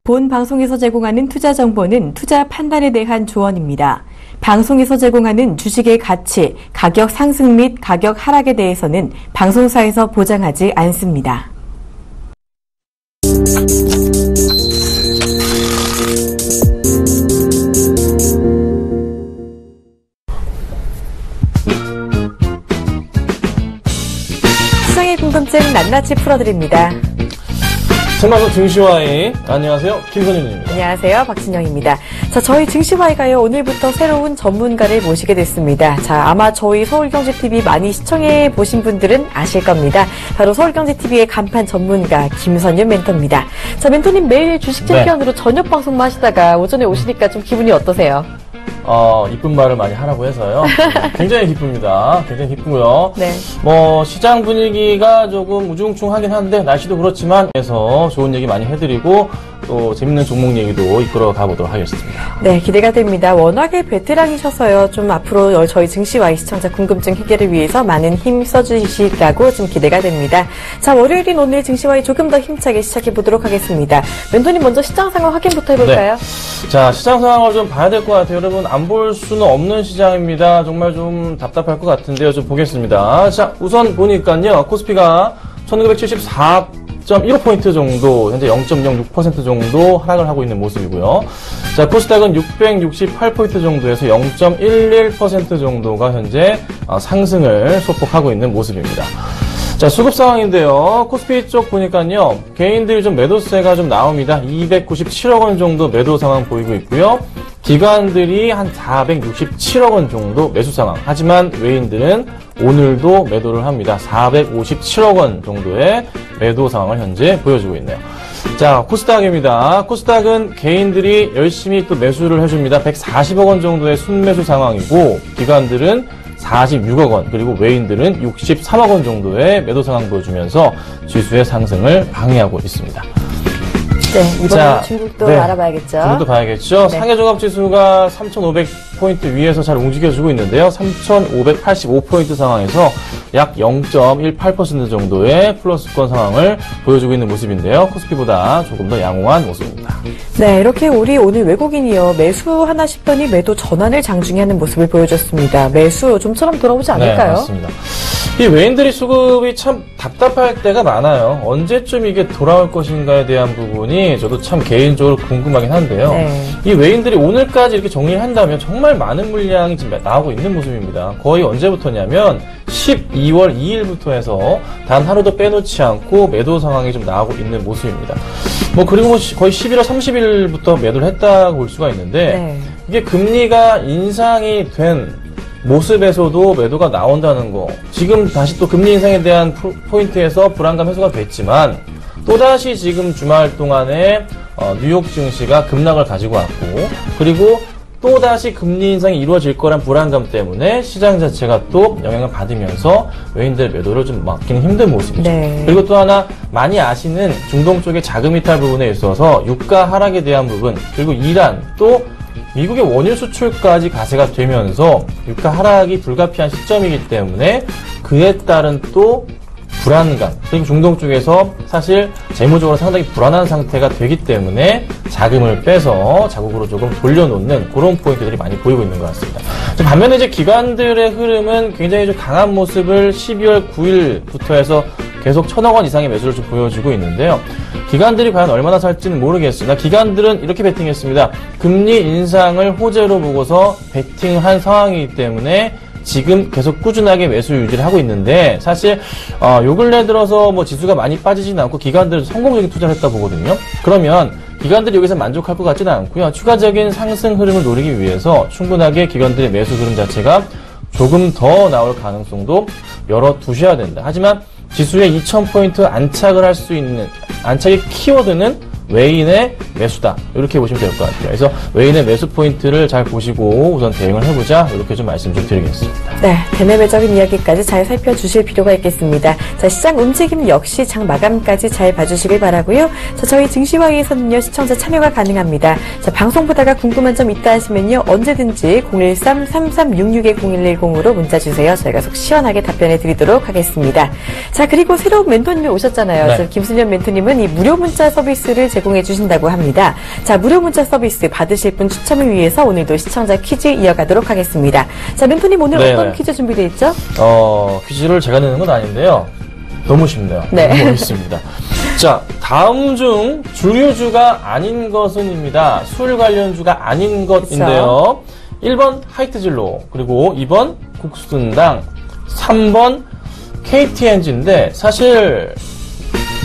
본 방송에서 제공하는 투자 정보는 투자 판단에 대한 조언입니다. 방송에서 제공하는 주식의 가치, 가격 상승 및 가격 하락에 대해서는 방송사에서 보장하지 않습니다. 시장의 궁금증 낱낱이 풀어드립니다. 생방송 증시와이 안녕하세요, 김선윤입니다. 안녕하세요, 박진영입니다. 자, 저희 증시와이가요, 오늘부터 새로운 전문가를 모시게 됐습니다. 자, 아마 저희 서울경제TV 많이 시청해 보신 분들은 아실 겁니다. 바로 서울경제TV의 간판 전문가 김선윤 멘토입니다. 자, 멘토님 매일 주식 챔피언으로 저녁 방송만 하시다가 오전에 오시니까 좀 기분이 어떠세요? 이쁜 말을 많이 하라고 해서요. 굉장히 기쁩니다. 굉장히 기쁘고요. 네. 시장 분위기가 조금 우중충하긴 한데, 날씨도 그렇지만, 그래서 좋은 얘기 많이 해드리고, 또 재밌는 종목 얘기도 이끌어 가보도록 하겠습니다. 네, 기대가 됩니다. 워낙에 베테랑이셔서요. 좀 앞으로 저희 증시와이 시청자 궁금증 해결을 위해서 많은 힘 써주시라고 좀 기대가 됩니다. 자, 월요일인 오늘 증시와이 조금 더 힘차게 시작해 보도록 하겠습니다. 멘토님 먼저 시장 상황 확인부터 해볼까요? 네. 자, 시장 상황을 좀 봐야 될 것 같아요. 여러분, 안 볼 수는 없는 시장입니다. 정말 좀 답답할 것 같은데요. 좀 보겠습니다. 자, 우선 보니까요. 코스피가 1974.15포인트 정도, 현재 0.06% 정도 하락을 하고 있는 모습이고요. 자, 코스닥은 668포인트 정도에서 0.11% 정도가 현재 상승을 소폭하고 있는 모습입니다. 자, 수급 상황인데요. 코스피 쪽 보니까요. 개인들이 좀 매도세가 좀 나옵니다. 297억 원 정도 매도 상황 보이고 있고요. 기관들이 한 467억 원 정도 매수 상황. 하지만 외인들은 오늘도 매도를 합니다. 457억 원 정도의 매도 상황을 현재 보여주고 있네요. 자, 코스닥입니다. 코스닥은 개인들이 열심히 또 매수를 해줍니다. 140억 원 정도의 순매수 상황이고, 기관들은 46억 원, 그리고 외인들은 63억 원 정도의 매도 상황 보여주면서 지수의 상승을 방해하고 있습니다. 네, 이번에는 중국도 알아봐야겠죠. 중국도 봐야겠죠. 네. 상해종합지수가 3,500포인트 위에서 잘 움직여주고 있는데요. 3,585포인트 상황에서 약 0.18% 정도의 플러스권 상황을 보여주고 있는 모습인데요. 코스피보다 조금 더 양호한 모습입니다. 네, 이렇게 우리 오늘 외국인이요. 매수하나 싶더니 매도 전환을 장중에 하는 모습을 보여줬습니다. 매수 좀처럼 돌아오지 않을까요? 네, 맞습니다. 이 외인들이 수급이 참 답답할 때가 많아요. 언제쯤 이게 돌아올 것인가에 대한 부분이 저도 참 개인적으로 궁금하긴 한데요. 네. 이 외인들이 오늘까지 이렇게 정리를 한다면 정말 많은 물량이 지금 나오고 있는 모습입니다. 거의 언제부터냐면 12월 2일부터 해서 단 하루도 빼놓지 않고 매도 상황이 좀 나오고 있는 모습입니다. 그리고 거의 11월 30일부터 매도를 했다고 볼 수가 있는데, 네. 이게 금리가 인상이 된 모습에서도 매도가 나온다는 거. 지금 다시 또 금리 인상에 대한 포인트에서 불안감 해소가 됐지만, 또다시 지금 주말 동안에 뉴욕 증시가 급락을 가지고 왔고, 그리고 또다시 금리 인상이 이루어질 거란 불안감 때문에 시장 자체가 또 영향을 받으면서 외인들 매도를 좀 막기는 힘든 모습이죠. 네. 그리고 또 하나 많이 아시는 중동 쪽의 자금 이탈 부분에 있어서 유가 하락에 대한 부분, 그리고 이란, 또 미국의 원유 수출까지 가세가 되면서 유가 하락이 불가피한 시점이기 때문에 그에 따른 또 불안감, 그리고 중동 쪽에서 사실 재무적으로 상당히 불안한 상태가 되기 때문에 자금을 빼서 자국으로 조금 돌려놓는 그런 포인트들이 많이 보이고 있는 것 같습니다. 반면에 이제 기관들의 흐름은 굉장히 좀 강한 모습을 12월 9일부터 해서 계속 1,000억 원 이상의 매수를 좀 보여주고 있는데요. 기관들이 과연 얼마나 살지는 모르겠으나 기관들은 이렇게 베팅했습니다. 금리 인상을 호재로 보고서 베팅한 상황이기 때문에 지금 계속 꾸준하게 매수 유지를 하고 있는데, 사실 요 근래 들어서 지수가 많이 빠지지는 않고 기관들은 성공적인 투자를 했다 보거든요. 그러면 기관들이 여기서 만족할 것 같지는 않고요. 추가적인 상승 흐름을 노리기 위해서 충분하게 기관들의 매수 흐름 자체가 조금 더 나올 가능성도 열어두셔야 된다. 하지만 지수에 2,000포인트 안착을 할 수 있는, 안착의 키워드는 외인의 매수다. 이렇게 보시면 될 것 같아요. 그래서 외인의 매수 포인트를 잘 보시고 우선 대응을 해보자. 이렇게 좀 말씀 좀 드리겠습니다. 네, 대내외적인 이야기까지 잘 살펴주실 필요가 있겠습니다. 자, 시장 움직임 역시 장 마감까지 잘 봐주시길 바라고요. 자, 저희 증시와이에서는요, 시청자 참여가 가능합니다. 자, 방송 보다가 궁금한 점 있다 하시면요, 언제든지 013-3366-0110으로 문자 주세요. 저희가 속 시원하게 답변해 드리도록 하겠습니다. 자, 그리고 새로운 멘토님이 오셨잖아요. 네. 김순현 멘토님은 이 무료 문자 서비스를 제공해 주신다고 합니다. 자, 무료 문자 서비스 받으실 분 추첨을 위해서 오늘도 시청자 퀴즈 이어가도록 하겠습니다. 자, 멘토님 오늘 네네. 어떤 퀴즈 준비되어 있죠? 퀴즈를 제가 내는 건 아닌데요. 너무 쉽네요. 네. 너무 어렵습니다. 자, 다음 중 주류주가 아닌 것은입니다. 술 관련주가 아닌 것인데요. 1번 하이트진로, 그리고 2번 국순당, 3번 KTNG인데 사실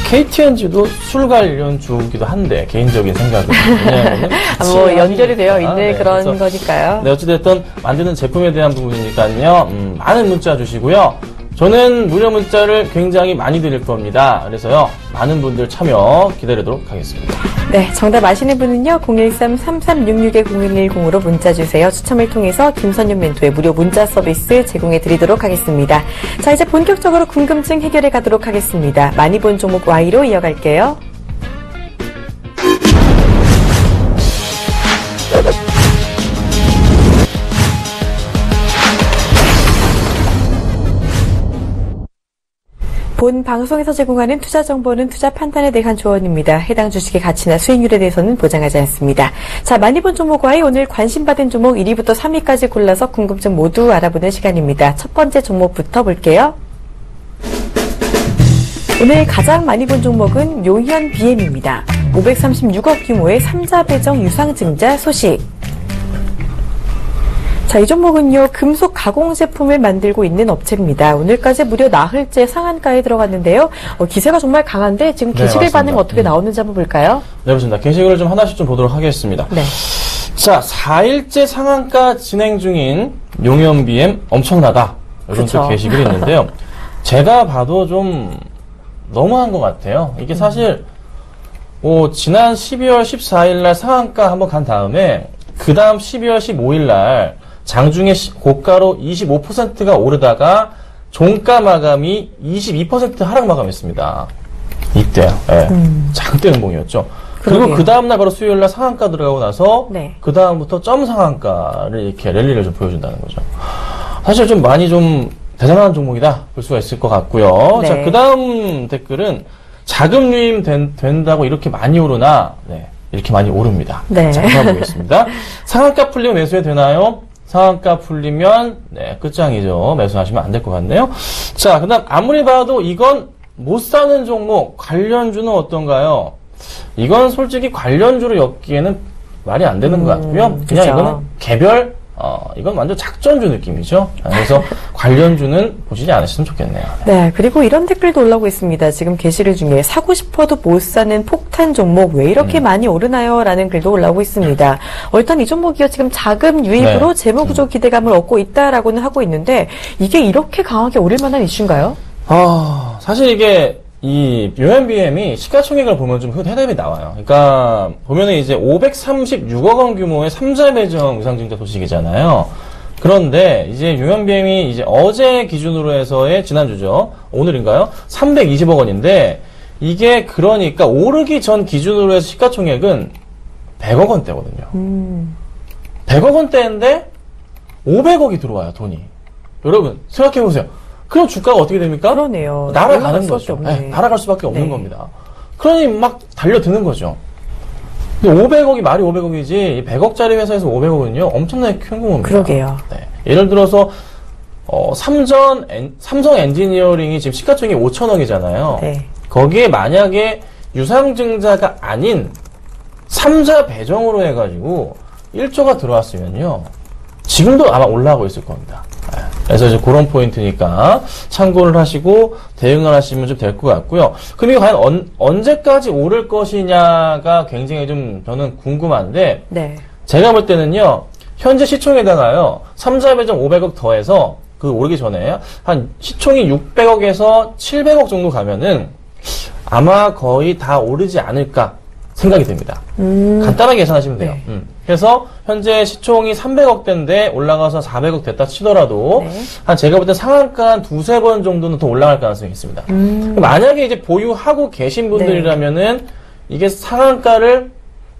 KTNG도 술 관련 주기도 한데 개인적인 생각은 왜냐하면 뭐 연결이 되어 있는 그런 거니까요. 네, 어찌됐든 만드는 제품에 대한 부분이니까요. 많은 문자 주시고요. 저는 무료 문자를 굉장히 많이 드릴 겁니다. 그래서요, 많은 분들 참여 기다리도록 하겠습니다. 네, 정답 아시는 분은요, 013-3366-0110으로 문자 주세요. 추첨을 통해서 김선윤 멘토의 무료 문자 서비스 제공해 드리도록 하겠습니다. 자, 이제 본격적으로 궁금증 해결해 가도록 하겠습니다. 많이 본 종목 Y로 이어갈게요. 본 방송에서 제공하는 투자 정보는 투자 판단에 대한 조언입니다. 해당 주식의 가치나 수익률에 대해서는 보장하지 않습니다. 자, 많이 본 종목과의 오늘 관심받은 종목 1위부터 3위까지 골라서 궁금증 모두 알아보는 시간입니다. 첫 번째 종목부터 볼게요. 오늘 가장 많이 본 종목은 용현 BM입니다. 536억 규모의 3자 배정 유상증자 소식. 자, 이 종목은요, 금속 가공 제품을 만들고 있는 업체입니다. 오늘까지 무려 나흘째 상한가에 들어갔는데요. 기세가 정말 강한데 지금 게시글 반응 어떻게 나오는지 한번 볼까요? 네, 맞습니다. 게시글을 좀 하나씩 좀 보도록 하겠습니다. 네. 자, 4일째 상한가 진행 중인 용현 BM 엄청나다. 이런 또 게시글이 있는데요. 제가 봐도 좀 너무한 것 같아요. 이게 사실 지난 12월 14일 날 상한가 한번 간 다음에 그 다음 12월 15일 날 장중에 고가로 25%가 오르다가 종가 마감이 22% 하락 마감했습니다. 이때요. 네. 장대 음봉이었죠. 그리고 그 다음날 바로 수요일날 상한가 들어가고 나서 네. 그 다음부터 점 상한가를 이렇게 랜리를 좀 보여준다는 거죠. 사실 좀 많이 좀 대단한 종목이다 볼 수가 있을 것 같고요. 네. 자, 그 다음 댓글은 자금 유임 된다고 이렇게 많이 오르나? 네, 이렇게 많이 오릅니다. 네. 자, 보겠습니다. 상한가 풀리면 매수해도 되나요? 상한가 풀리면 네, 끝장이죠. 매수하시면 안 될 것 같네요. 자, 그다음 아무리 봐도 이건 못 사는 종목 관련주는 어떤가요? 이건 솔직히 관련주로 엮기에는 말이 안 되는 것 같고요. 그냥 그쵸. 이거는 개별 이건 완전 작전주 느낌이죠. 그래서 관련주는 보시지 않으시면 좋겠네요. 네, 그리고 이런 댓글도 올라오고 있습니다. 지금 게시글 중에 사고 싶어도 못 사는 폭탄 종목 왜 이렇게 많이 오르나요? 라는 글도 올라오고 있습니다. 일단 이 종목이요, 지금 자금 유입으로 네. 재무구조 기대감을 얻고 있다라고는 하고 있는데 이게 이렇게 강하게 오를 만한 이슈인가요? 사실 이게 이 용현 BM이 시가총액을 보면 좀 해답이 나와요. 그러니까 보면은 이제 536억 원 규모의 3자 배정 유상증자 소식이잖아요. 그런데 이제 용현 BM이 이제 어제 기준으로 해서의 지난주죠. 오늘인가요? 320억 원인데 이게 그러니까 오르기 전 기준으로 해서 시가총액은 100억 원대거든요. 100억 원대인데 500억이 들어와요, 돈이. 여러분 생각해 보세요. 그럼 주가가 어떻게 됩니까? 그러네요. 날아가는 거죠. 네, 날아갈 수밖에 없는 겁니다. 그러니 막 달려드는 거죠. 근데 500억이 말이 500억이지 100억짜리 회사에서 500억은요 엄청나게 큰 겁니다. 그러게요. 네. 예를 들어서 삼성 엔지니어링이 지금 시가총액이 5천억이잖아요. 네. 거기에 만약에 유상증자가 아닌 3자 배정으로 해가지고 1조가 들어왔으면요 지금도 아마 올라가고 있을 겁니다. 그래서 이제 그런 포인트니까 참고를 하시고 대응을 하시면 좀 될 것 같고요. 그럼 이거 과연 언제까지 오를 것이냐가 굉장히 좀 저는 궁금한데 네. 제가 볼 때는요. 현재 시총에다가요. 3자 배정 500억 더해서 그 오르기 전에 한 시총이 600억에서 700억 정도 가면은 아마 거의 다 오르지 않을까 생각이 됩니다. 간단하게 계산하시면 돼요. 네. 그래서 현재 시총이 300억대인데 올라가서 400억 됐다 치더라도 네. 한 제가 볼 때 상한가 한 두세 번 정도는 더 올라갈 가능성이 있습니다. 만약에 이제 보유하고 계신 분들이라면은 이게 상한가를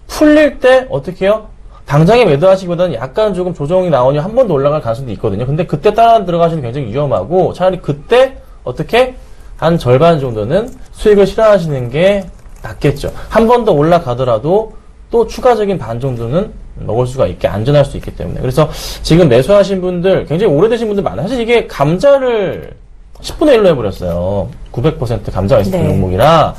풀릴 때 어떻게 해요? 당장에 매도하시기보다는 약간 조금 조정이 나오니 한 번 더 올라갈 가능성도 있거든요. 근데 그때 따라 들어가시면 굉장히 위험하고 차라리 그때 어떻게 한 절반 정도는 수익을 실현하시는 게 낮겠죠. 한 번 더 올라가더라도 또 추가적인 반 정도는 먹을 수가 있게 안전할 수 있기 때문에. 그래서 지금 매수하신 분들 굉장히 오래되신 분들 많아요. 사실 이게 감자를 10분의 1로 해버렸어요. 900% 감자가 있었던 종목이라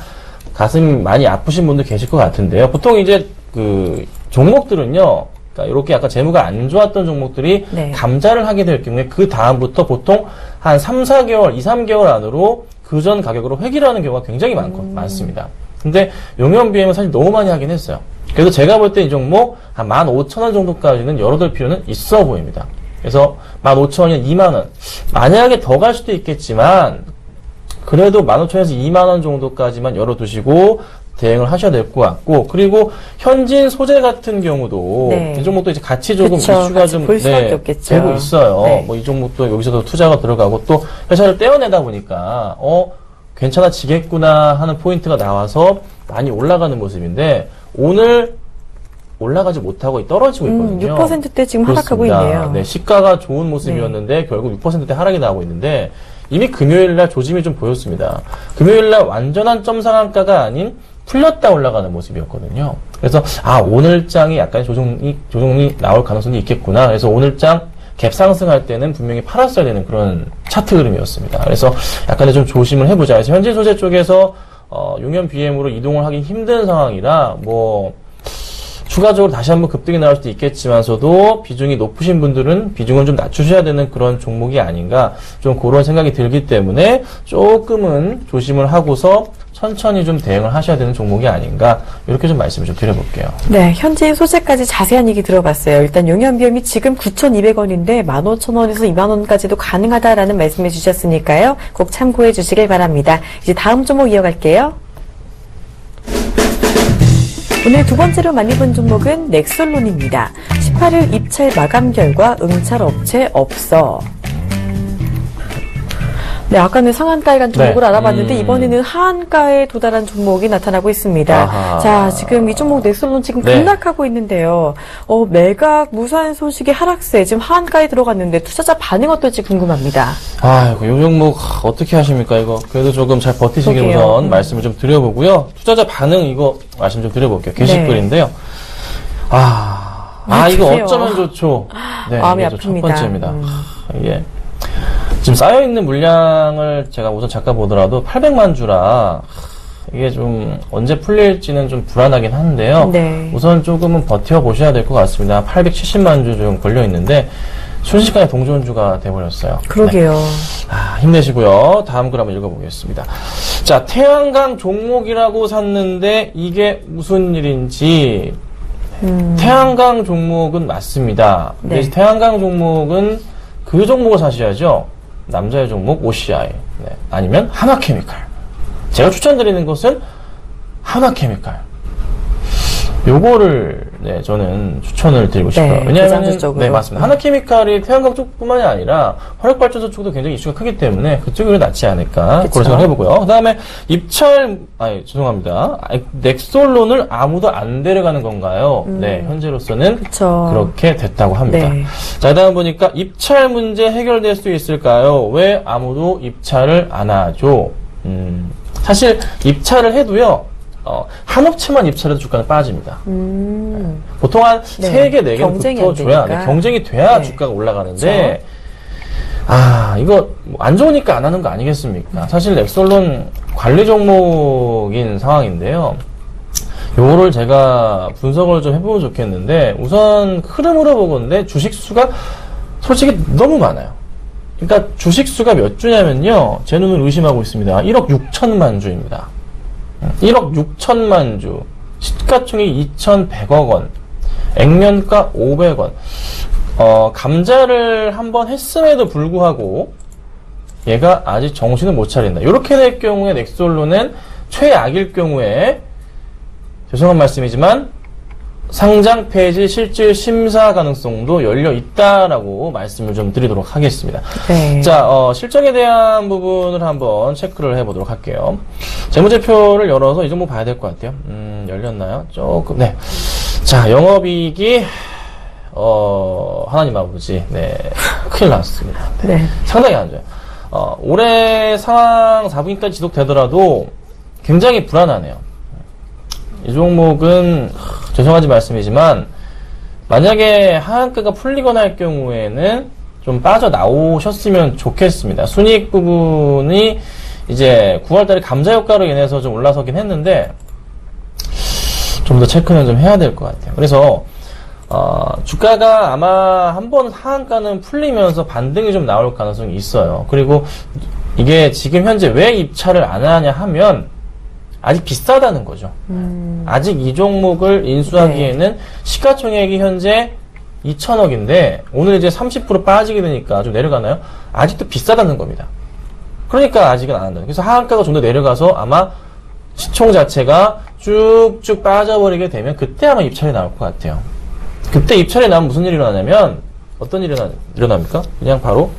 가슴이 많이 아프신 분들 계실 것 같은데요. 보통 이제 그 종목들은요, 그러니까 이렇게 약간 재무가 안 좋았던 종목들이 감자를 하게 될 경우에 그 다음부터 보통 한 3, 4개월, 2, 3개월 안으로 그 전 가격으로 회귀를 하는 경우가 굉장히 많습니다. 근데 용현BM은 사실 너무 많이 하긴 했어요. 그래서 제가 볼 때 이 종목 한 15,000원 정도까지는 열어둘 필요는 있어 보입니다. 그래서 15,000원이면 2만원. 만약에 더 갈 수도 있겠지만 그래도 15,000원에서 2만원 정도까지만 열어두시고 대응을 하셔야 될 것 같고, 그리고 현진 소재 같은 경우도 이 종목도 이제 같이 조금 이슈가 좀 되고 있어요. 뭐 이 종목도 여기서도 투자가 들어가고 또 회사를 떼어내다 보니까 괜찮아지겠구나 하는 포인트가 나와서 많이 올라가는 모습인데 오늘 올라가지 못하고 떨어지고 있거든요. 6%대 지금 하락하고 있네요. 네, 시가가 좋은 모습이었는데 결국 6%대 하락이 나오고 있는데 이미 금요일날 조짐이 좀 보였습니다. 금요일날 완전한 점 상한가가 아닌 풀렸다 올라가는 모습이었거든요. 그래서 오늘장이 약간 조정이 나올 가능성이 있겠구나. 그래서 오늘장 갭 상승할 때는 분명히 팔았어야 되는 그런 차트 흐름이었습니다. 그래서 약간의 좀 조심을 해보자. 그래서 현진 소재 쪽에서 용현BM으로 이동을 하기 힘든 상황이라 추가적으로 다시 한번 급등이 나올 수도 있겠지만서도 비중이 높으신 분들은 비중을 좀 낮추셔야 되는 그런 종목이 아닌가 좀 그런 생각이 들기 때문에 조금은 조심을 하고서 천천히 좀 대응을 하셔야 되는 종목이 아닌가 이렇게 좀 말씀을 좀 드려볼게요. 네, 현재 소재까지 자세한 얘기 들어봤어요. 일단 용현BM이 지금 9,200원인데 15,000원에서 2만원까지도 가능하다라는 말씀해 주셨으니까요. 꼭 참고해 주시길 바랍니다. 이제 다음 종목 이어갈게요. 오늘 두 번째로 많이 본 종목은 넥솔론입니다. 18일 입찰 마감 결과 응찰 업체 없어. 네, 아까는 상한가에 간 종목을 알아봤는데 이번에는 하한가에 도달한 종목이 나타나고 있습니다. 아하. 자, 지금 이 종목 넥솔론 지금 급락하고 있는데요. 매각 무산 소식의 하락세 지금 하한가에 들어갔는데 투자자 반응 어떨지 궁금합니다. 아이고, 이 종목 어떻게 하십니까 이거? 그래도 조금 잘 버티시길 우선 말씀을 좀 드려보고요. 투자자 반응 이거 말씀 좀 드려볼게요. 게시글인데요. 이거 어쩌면 좋죠. 네, 마음이 아픕니다. 첫 번째입니다. 이게 지금 쌓여있는 물량을 제가 우선 잠깐 보더라도 800만 주라 이게 좀 언제 풀릴지는 좀 불안하긴 한데요. 우선 조금은 버텨보셔야 될 것 같습니다. 870만 주 좀 걸려있는데 순식간에 동전주가 돼버렸어요. 그러게요. 힘내시고요. 다음 글 한번 읽어보겠습니다. 자, 태양광 종목이라고 샀는데 이게 무슨 일인지. 태양광 종목은 맞습니다. 근데 태양광 종목은 그 종목을 사셔야죠. 남자의 종목 OCI, 아니면 하나케미칼. 제가 추천드리는 것은 하나케미칼. 요거를 저는 추천을 드리고 싶어요. 왜냐하면 맞습니다. 하나케미칼이 태양광 쪽뿐만이 아니라 화력발전소 쪽도 굉장히 이슈가 크기 때문에 그쪽이 낫지 않을까 그런 생각을 해보고요. 그 다음에 죄송합니다. 넥솔론을 아무도 안 데려가는 건가요? 현재로서는 그렇게 됐다고 합니다. 자, 그 다음 보니까 입찰 문제 해결될 수 있을까요? 왜 아무도 입찰을 안 하죠? 사실 입찰을 해도요. 한 업체만 입찰해도 주가는 빠집니다. 보통 한 3개, 4개는 붙어줘야, 경쟁이 돼야 주가가 올라가는데, 이거 안 좋으니까 안 하는 거 아니겠습니까? 사실 넥솔론 관리 종목인 상황인데요. 요거를 제가 분석을 좀 해보면 좋겠는데, 우선 흐름으로 보건데 주식 수가 솔직히 너무 많아요. 그러니까 주식 수가 몇 주냐면요. 제 눈을 의심하고 있습니다. 1억 6천만 주입니다. 1억 6천만 주, 시가총액 2,100억 원, 액면가 500원. 감자를 한번 했음에도 불구하고 얘가 아직 정신을 못 차린다. 이렇게 될 경우에 넥솔론은 최악일 경우에 죄송한 말씀이지만 상장 폐지 실질 심사 가능성도 열려 있다라고 말씀을 좀 드리도록 하겠습니다. 자, 실적에 대한 부분을 한번 체크를 해보도록 할게요. 재무제표를 열어서 이 정도 봐야 될 것 같아요. 열렸나요? 조금, 자, 영업이익이, 하나님 아버지, 큰일 났습니다. 상당히 안 좋아요. 올해 상황 4분기까지 지속되더라도 굉장히 불안하네요. 이 종목은 죄송하지 말씀이지만 만약에 하한가가 풀리거나 할 경우에는 좀 빠져나오셨으면 좋겠습니다. 순이익 부분이 이제 9월달에 감자 효과로 인해서 좀 올라서긴 했는데 좀 더 체크는 좀 해야 될 것 같아요. 그래서 주가가 아마 한번 하한가는 풀리면서 반등이 좀 나올 가능성이 있어요. 그리고 이게 지금 현재 왜 입찰을 안 하냐 하면 아직 비싸다는 거죠. 아직 이 종목을 인수하기에는 네. 시가총액이 현재 2천억인데 오늘 이제 30% 빠지게 되니까 좀 내려가나요? 아직도 비싸다는 겁니다. 그러니까 아직은 안 한다. 그래서 하한가가 좀 더 내려가서 아마 시총 자체가 쭉쭉 빠져버리게 되면 그때 아마 입찰이 나올 것 같아요. 그때 입찰이 나면 무슨 일이 일어나냐면 어떤 일이 일어납니까? 그냥 바로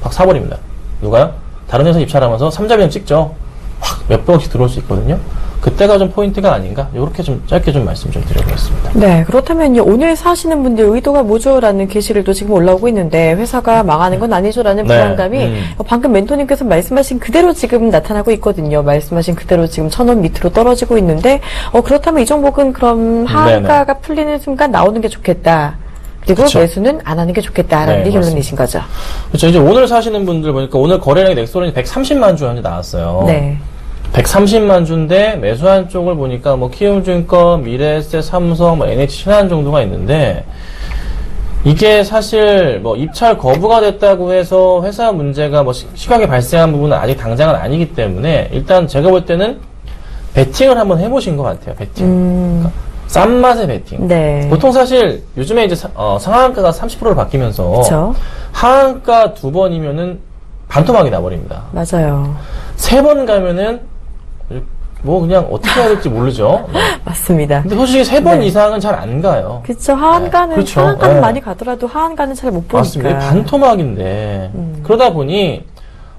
팍 사버립니다. 누가요? 다른 회사 입찰하면서 3자비형 찍죠. 확 몇 번씩 들어올 수 있거든요. 그때가 좀 포인트가 아닌가? 이렇게 좀 짧게 좀 말씀 좀 드려보겠습니다. 네, 그렇다면 오늘 사시는 분들 의도가 뭐죠라는 게시글도 지금 올라오고 있는데 회사가 망하는 건 아니죠라는 네. 불안감이 방금 멘토님께서 말씀하신 그대로 지금 나타나고 있거든요. 말씀하신 그대로 지금 1,000원 밑으로 떨어지고 있는데 그렇다면 이 종목은 그럼 하한가가 풀리는 순간 나오는 게 좋겠다. 그리고 그쵸. 매수는 안 하는 게 좋겠다라는 게 결론이신 거죠. 그렇죠. 이제 오늘 사시는 분들 보니까 오늘 거래량이 넥솔론이 130만 주 현재 나왔어요. 네. 130만 주인데 매수한 쪽을 보니까 뭐 키움증권, 미래에셋, 삼성, 뭐 NH 신한 정도가 있는데 이게 사실 뭐 입찰 거부가 됐다고 해서 회사 문제가 뭐 시각에 발생한 부분은 아직 당장은 아니기 때문에 일단 제가 볼 때는 베팅을 한번 해보신 것 같아요. 베팅. 그러니까 싼 맛의 베팅. 네. 보통 사실 요즘에 이제 상한가가 30%로 바뀌면서 그쵸? 하한가 2번이면은 반토막이 나버립니다. 맞아요. 3번 가면은 뭐 그냥 어떻게 해야 될지 모르죠. 네. 맞습니다. 근데 솔직히 3번 네. 이상은 잘 안 가요. 그렇죠. 하한가는 네. 그렇죠. 하한가는 네. 많이 가더라도 하한가는 잘 못 보니까. 맞습니다. 반토막인데 그러다 보니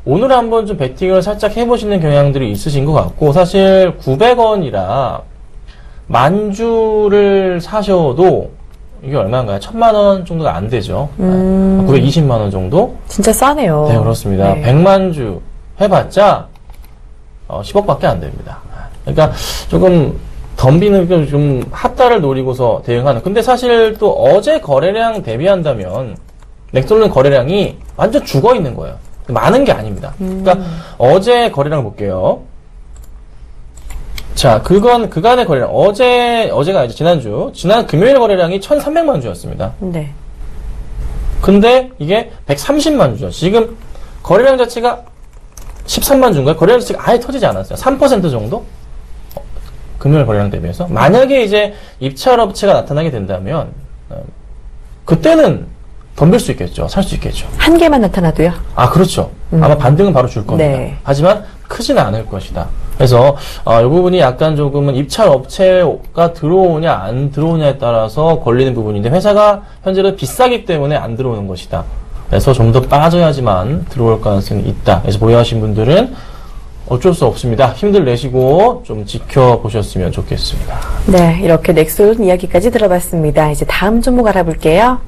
오늘 한번 좀 베팅을 살짝 해보시는 경향들이 있으신 것 같고 사실 900원이라 만주를 사셔도 이게 얼마인가요? 1,000만 원 정도가 안 되죠. 920만 원 정도? 진짜 싸네요. 네, 그렇습니다. 네. 100만 주 해봤자 10억밖에 안 됩니다. 그러니까 조금 덤비는 좀 핫달을 노리고서 대응하는. 근데 사실 또 어제 거래량 대비한다면 넥솔론 거래량이 완전 죽어 있는 거예요. 많은 게 아닙니다. 그러니까 어제 거래량 볼게요. 자, 그간의 거래량. 어제가 이제 지난 금요일 거래량이 1,300만 주였습니다. 네. 근데 이게 130만 주죠. 지금 거래량 자체가 13만 주인가요? 거래량 자체가 아예 터지지 않았어요. 3% 정도? 금요일 거래량 대비해서. 만약에 이제 입찰업체가 나타나게 된다면, 그때는 덤빌 수 있겠죠. 살 수 있겠죠. 한 개만 나타나도요? 아, 그렇죠. 아마 반등은 바로 줄 겁니다. 네. 하지만 크지는 않을 것이다. 그래서 이 부분이 약간 조금은 입찰 업체가 들어오냐 안 들어오냐에 따라서 걸리는 부분인데 회사가 현재는 비싸기 때문에 안 들어오는 것이다. 그래서 좀 더 빠져야지만 들어올 가능성이 있다. 그래서 보유하신 분들은 어쩔 수 없습니다. 힘들 내시고 좀 지켜보셨으면 좋겠습니다. 네, 이렇게 넥솔 이야기까지 들어봤습니다. 이제 다음 종목 알아볼게요.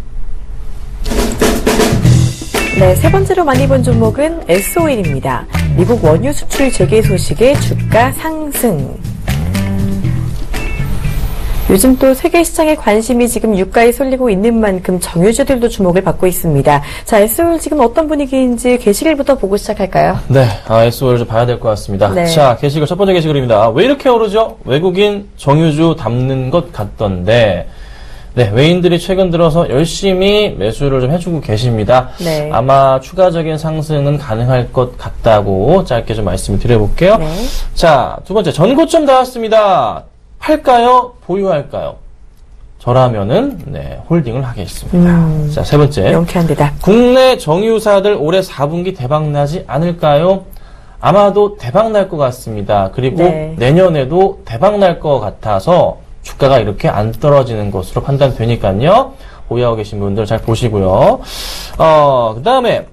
네, 세 번째로 많이 본 종목은 S-오일입니다. 미국 원유 수출 재개 소식에 주가 상승. 요즘 또 세계 시장에 관심이 지금 유가에 쏠리고 있는 만큼 정유주들도 주목을 받고 있습니다. 자, S-오일 지금 어떤 분위기인지 게시글부터 보고 시작할까요? 네, S-오일 좀 봐야 될 것 같습니다. 네. 자, 게시글 첫 번째 게시글입니다. 왜 이렇게 오르죠? 외국인 정유주 담는 것 같던데. 네, 외인들이 최근 들어서 열심히 매수를 좀 해주고 계십니다. 네. 아마 추가적인 상승은 가능할 것 같다고 짧게 좀 말씀을 드려볼게요. 네. 자, 두 번째, 전고점 닿았습니다. 팔까요? 보유할까요? 저라면은, 네, 홀딩을 하겠습니다. 자, 세 번째. 명쾌합니다. 국내 정유사들 올해 4분기 대박나지 않을까요? 아마도 대박날 것 같습니다. 그리고 네. 내년에도 대박날 것 같아서 주가가 이렇게 안 떨어지는 것으로 판단되니까요. 보유하고 계신 분들 잘 보시고요. 그 다음에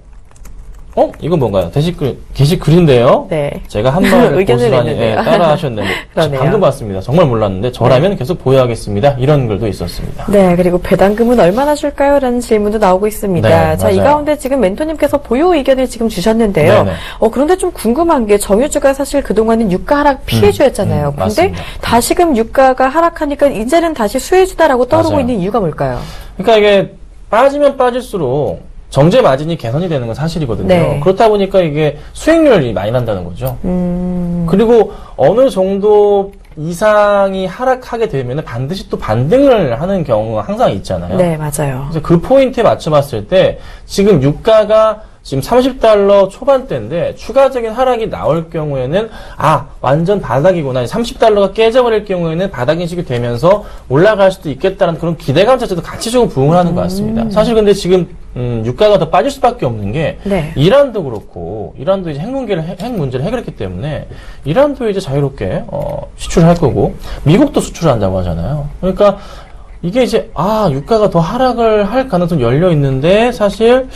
이건 뭔가요? 게시글인데요. 네. 제가 한 말을 의견을 고스란히 냈는데요. 따라 하셨는데 감동 받습니다. 정말 몰랐는데 저라면 계속 보유하겠습니다. 이런 글도 있었습니다. 네, 그리고 배당금은 얼마나 줄까요? 라는 질문도 나오고 있습니다. 네, 자, 이 맞아요. 가운데 지금 멘토님께서 보유 의견을 지금 주셨는데요. 네네. 그런데 좀 궁금한 게 정유주가 사실 그동안은 유가 하락 피해주였잖아요. 그런데 맞습니다. 다시금 유가가 하락하니까 이제는 다시 수혜주다라고 떠오르고 맞아요. 있는 이유가 뭘까요? 그러니까 이게 빠지면 빠질수록 정제 마진이 개선이 되는 건 사실이거든요. 네. 그렇다 보니까 이게 수익률이 많이 난다는 거죠. 그리고 어느 정도 이상이 하락하게 되면 반드시 또 반등을 하는 경우가 항상 있잖아요. 네, 맞아요. 그래서 그 포인트에 맞춰봤을 때 지금 유가가 지금 $30 초반대인데 추가적인 하락이 나올 경우에는 완전 바닥이구나. 30달러가 깨져버릴 경우에는 바닥 인식이 되면서 올라갈 수도 있겠다는 그런 기대감 자체도 같이 조금 부응을 하는 것 같습니다. 사실 근데 지금 유가가 더 빠질 수밖에 없는 게 네. 이란도 그렇고 이란도 이제 핵 문제를 해결했기 때문에 이란도 이제 자유롭게 수출을 할 거고 미국도 수출을 한다고 하잖아요. 그러니까 이게 이제 유가가 더 하락을 할 가능성이 열려 있는데 사실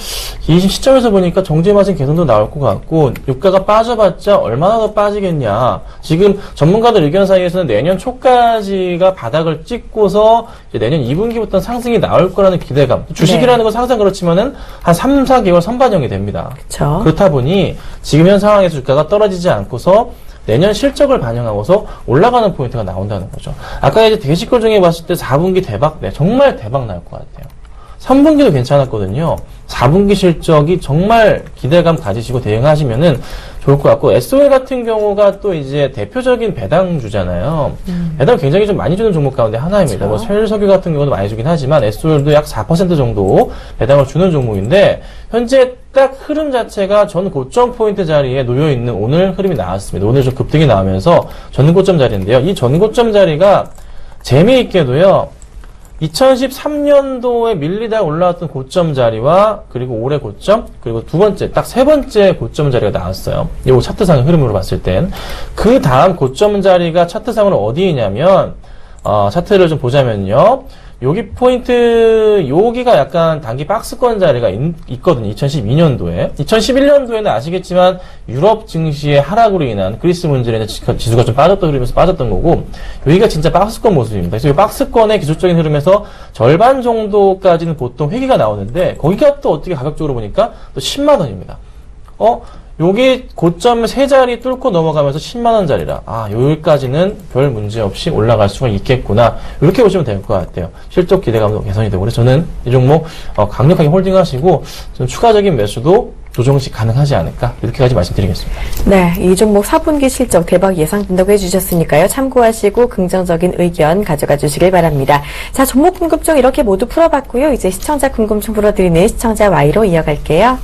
이 시점에서 보니까 정제 마진 개선도 나올 것 같고 유가가 빠져봤자 얼마나 더 빠지겠냐. 지금 전문가들 의견 사이에서는 내년 초까지가 바닥을 찍고서 이제 내년 2분기부터 상승이 나올 거라는 기대감. 주식이라는 건 항상 그렇지만은 한 3, 4개월 선반영이 됩니다. 그렇죠. 그렇다 보니 지금 현 상황에서 유가가 떨어지지 않고서 내년 실적을 반영하고서 올라가는 포인트가 나온다는 거죠. 아까 이제 게시글 중에 봤을 때 4분기 대박, 정말 대박 날 것 같아요. 3분기도 괜찮았거든요. 4분기 실적이 정말 기대감 가지시고 대응하시면은 좋을 것 같고, SOL 같은 경우가 또 이제 대표적인 배당주잖아요. 배당 굉장히 좀 많이 주는 종목 가운데 하나입니다. 그렇죠. 셀석유 같은 경우도 많이 주긴 하지만 SOL도 약 4% 정도 배당을 주는 종목인데, 현재 딱 흐름 자체가 전 고점 포인트 자리에 놓여있는 오늘 흐름이 나왔습니다. 오늘 좀 급등이 나오면서 전 고점 자리인데요. 이 전 고점 자리가 재미있게도요, 2013년도에 밀리다 올라왔던 고점 자리와 그리고 올해 고점 그리고 딱 세 번째 고점 자리가 나왔어요. 이 차트상의 흐름으로 봤을 땐 그 다음 고점 자리가 차트상으로 어디이냐면 차트를 좀 보자면요. 여기 포인트, 여기가 약간 단기 박스권 자리가 있거든요. 2012년도에. 2011년도에는 아시겠지만 유럽 증시의 하락으로 인한 그리스 문제로 인해 지수가 좀 빠졌던 흐름에서 빠졌던 거고, 여기가 진짜 박스권 모습입니다. 그래서 이 박스권의 기술적인 흐름에서 절반 정도까지는 보통 회기가 나오는데, 거기가 또 어떻게 가격적으로 보니까 또 10만 원입니다. 여기 고점 세 자리 뚫고 넘어가면서 10만원짜리라. 여기까지는 별 문제 없이 올라갈 수가 있겠구나. 이렇게 보시면 될 것 같아요. 실적 기대감도 개선이 되고. 그래서 저는 이 종목 강력하게 홀딩하시고 좀 추가적인 매수도 조정식 가능하지 않을까. 이렇게까지 말씀드리겠습니다. 네, 이 종목 4분기 실적 대박 예상된다고 해주셨으니까요. 참고하시고 긍정적인 의견 가져가 주시길 바랍니다. 자, 종목 궁금증 이렇게 모두 풀어봤고요. 이제 시청자 궁금증 풀어드리는 시청자 Y로 이어갈게요.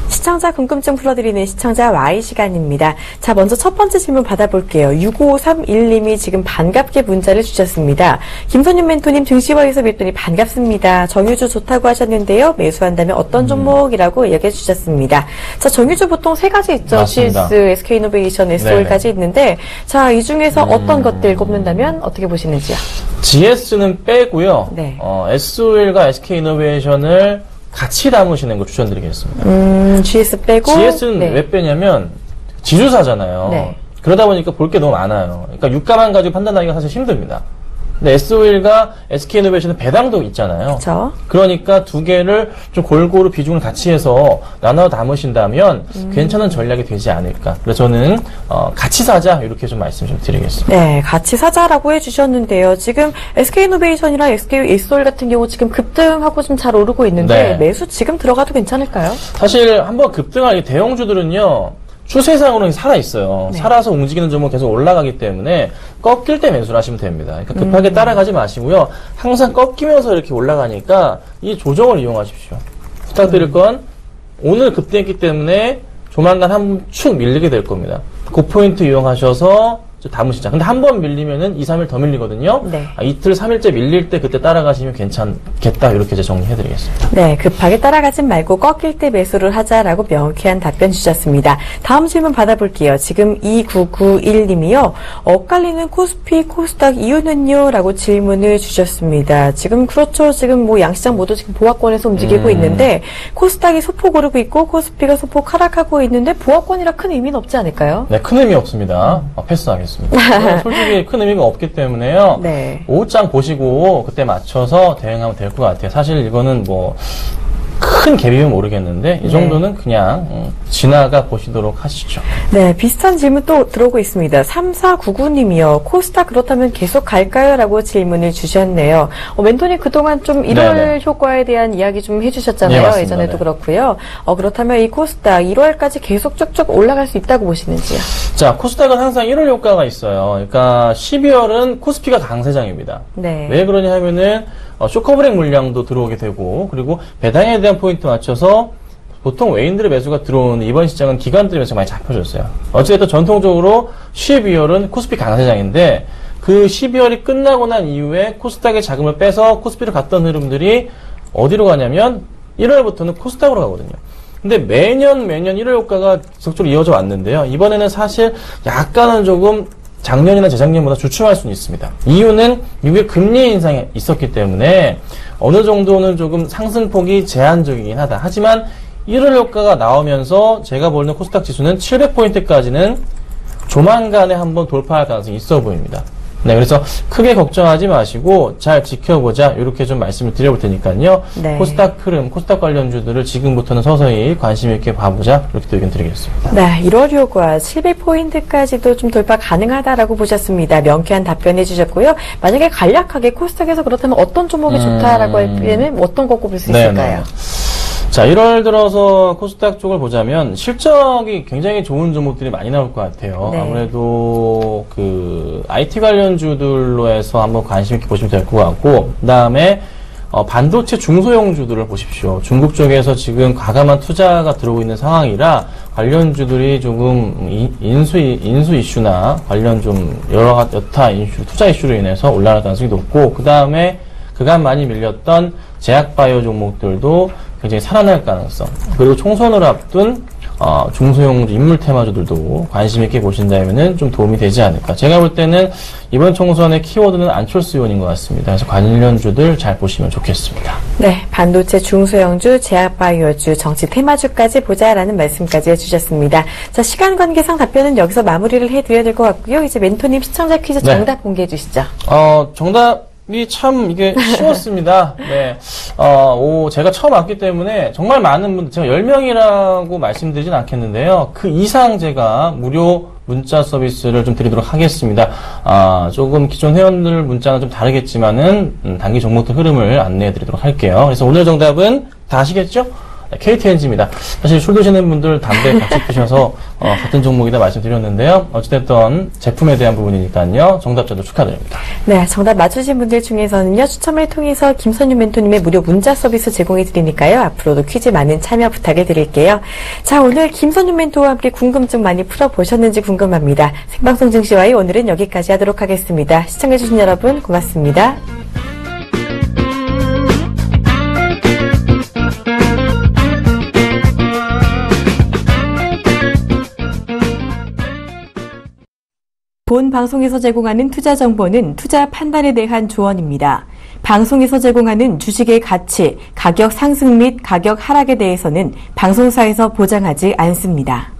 시청자 궁금증 풀어드리는 시청자 Y 시간입니다. 자, 먼저 첫 번째 질문 받아볼게요. 6531님이 지금 반갑게 문자를 주셨습니다. 김선윤 멘토님 증시와에서 뵙더니 반갑습니다. 정유주 좋다고 하셨는데요. 매수한다면 어떤 종목이라고 이야기해 주셨습니다. 자, 정유주 보통 세 가지 있죠. 맞습니다. GS, SK이노베이션, SOL까지 있는데, 자, 이 중에서 어떤 것들 꼽는다면 어떻게 보시는지요? GS는 빼고요. 네. SOL과 SK이노베이션을 같이 담으시는 거 추천드리겠습니다. GS 빼고. GS는 네. 왜 빼냐면 지주사잖아요. 네. 그러다 보니까 볼 게 너무 많아요. 그러니까 유가만 가지고 판단하기가 사실 힘듭니다. 근데 SOL과 SK이노베이션은 배당도 있잖아요. 그렇죠. 그러니까 두 개를 좀 골고루 비중을 같이 해서 나눠 담으신다면 괜찮은 전략이 되지 않을까. 그래서 저는 같이 사자 이렇게 좀 말씀 좀 드리겠습니다. 네, 같이 사자라고 해주셨는데요. 지금 SK이노베이션이랑 SOL 같은 경우 지금 급등하고 좀 잘 오르고 있는데 네. 매수 지금 들어가도 괜찮을까요? 사실 한번 급등할 대형주들은요. 추세상으로는 살아있어요. 네. 살아서 움직이는 종목 계속 올라가기 때문에 꺾일 때 매수를 하시면 됩니다. 그러니까 급하게 따라가지 마시고요. 항상 꺾이면서 이렇게 올라가니까 이 조정을 이용하십시오. 부탁드릴 건 오늘 급등했기 때문에 조만간 한 축 밀리게 될 겁니다. 그 포인트 이용하셔서 담으시자. 근데 한 번 밀리면은 2, 3일 더 밀리거든요. 네. 이틀, 3일째 밀릴 때 그때 따라가시면 괜찮겠다. 이렇게 이제 정리해드리겠습니다. 네, 급하게 따라가진 말고 꺾일 때 매수를 하자라고 명쾌한 답변 주셨습니다. 다음 질문 받아볼게요. 지금 2991님이요. 엇갈리는 코스피, 코스닥 이유는요? 라고 질문을 주셨습니다. 지금 그렇죠. 지금 뭐 양시장 모두 지금 보합권에서 움직이고 있는데 코스닥이 소폭 오르고 있고 코스피가 소폭 하락하고 있는데 보합권이라 큰 의미는 없지 않을까요? 네, 큰 의미 없습니다. 패스하겠습니다. 솔직히 큰 의미가 없기 때문에요. 네. 오후장 보시고 그때 맞춰서 대응하면 될 것 같아요. 사실 이거는 뭐 큰 갭이면 모르겠는데 이 정도는 그냥 지나가 보시도록 하시죠. 네, 비슷한 질문 또 들어오고 있습니다. 3499님이요. 코스닥 그렇다면 계속 갈까요? 라고 질문을 주셨네요. 멘토님 그동안 좀 1월 네네. 효과에 대한 이야기 좀 해주셨잖아요. 네, 맞습니다. 예전에도 네. 그렇고요. 그렇다면 이 코스닥 1월까지 계속 쭉쭉 올라갈 수 있다고 보시는지요? 자, 코스닥은 항상 1월 효과가 있어요. 그러니까 12월은 코스피가 강세장입니다. 네. 왜 그러냐 하면은 쇼커브렉 물량도 들어오게 되고 그리고 배당에 대한 포인트 맞춰서 보통 외인들의 매수가 들어오는 이번 시장은 기관들의 매수가 많이 잡혀졌어요. 어쨌든 전통적으로 12월은 코스피 강세장인데 그 12월이 끝나고 난 이후에 코스닥의 자금을 빼서 코스피로 갔던 흐름들이 어디로 가냐면 1월부터는 코스닥으로 가거든요. 근데 매년 1월 효과가 지속적으로 이어져 왔는데요. 이번에는 사실 약간은 조금 작년이나 재작년보다 주춤할 수는 있습니다. 이유는 미국의 금리 인상이 있었기 때문에 어느 정도는 조금 상승폭이 제한적이긴 하다. 하지만 1월 효과가 나오면서 제가 보는 코스닥 지수는 700포인트까지는 조만간에 한번 돌파할 가능성이 있어 보입니다. 네, 그래서 크게 걱정하지 마시고 잘 지켜보자 이렇게 좀 말씀을 드려볼 테니까요. 네. 코스닥 흐름, 코스닥 관련주들을 지금부터는 서서히 관심 있게 봐보자 이렇게 또 의견 드리겠습니다. 네, 1월 효과 700포인트까지도 좀 돌파 가능하다라고 보셨습니다. 명쾌한 답변해 주셨고요. 만약에 간략하게 코스닥에서 그렇다면 어떤 종목이 좋다라고 할 때는 어떤 거 꼽을 수 있을까요? 자, 1월 들어서 코스닥 쪽을 보자면 실적이 굉장히 좋은 종목들이 많이 나올 것 같아요. 네. 아무래도 그 IT 관련주들로 해서 한번 관심 있게 보시면 될 것 같고, 그 다음에 반도체 중소형주들을 보십시오. 중국 쪽에서 지금 과감한 투자가 들어오고 있는 상황이라 관련주들이 조금 인수 이슈나 관련 좀 여타 이슈, 투자 이슈로 인해서 올라갈 가능성이 높고, 그 다음에 그간 많이 밀렸던 제약바이오 종목들도 굉장히 살아날 가능성, 그리고 총선을 앞둔 중소형주 인물 테마주들도 관심 있게 보신다면은 좀 도움이 되지 않을까. 제가 볼 때는 이번 총선의 키워드는 안철수 의원인 것 같습니다. 그래서 관련주들 잘 보시면 좋겠습니다. 네, 반도체 중소형주, 제약바이오주, 정치 테마주까지 보자라는 말씀까지 해주셨습니다. 자, 시간 관계상 답변은 여기서 마무리를 해드려야 될 것 같고요. 이제 멘토님 시청자 퀴즈 정답 공개해 주시죠. 정답이 참 이게 쉬웠습니다. 네. 제가 처음 왔기 때문에 정말 많은 분들, 제가 10명이라고 말씀드리진 않겠는데요. 그 이상 제가 무료 문자 서비스를 좀 드리도록 하겠습니다. 조금 기존 회원들 문자는 좀 다르겠지만은, 단기 종목들 흐름을 안내해 드리도록 할게요. 그래서 오늘 정답은 다 아시겠죠? KTNG입니다. 사실 술 드시는 분들 담배 같이 피셔서 같은 종목이다 말씀드렸는데요. 어찌됐든 제품에 대한 부분이니까요. 정답자도 축하드립니다. 네, 정답 맞추신 분들 중에서는요. 추첨을 통해서 김선유 멘토님의 무료 문자 서비스 제공해 드리니까요. 앞으로도 퀴즈 많은 참여 부탁을 드릴게요. 자, 오늘 김선유 멘토와 함께 궁금증 많이 풀어보셨는지 궁금합니다. 생방송 증시와의 오늘은 여기까지 하도록 하겠습니다. 시청해 주신 여러분 고맙습니다. 본 방송에서 제공하는 투자 정보는 투자 판단에 대한 조언입니다. 방송에서 제공하는 주식의 가치, 가격 상승 및 가격 하락에 대해서는 방송사에서 보장하지 않습니다.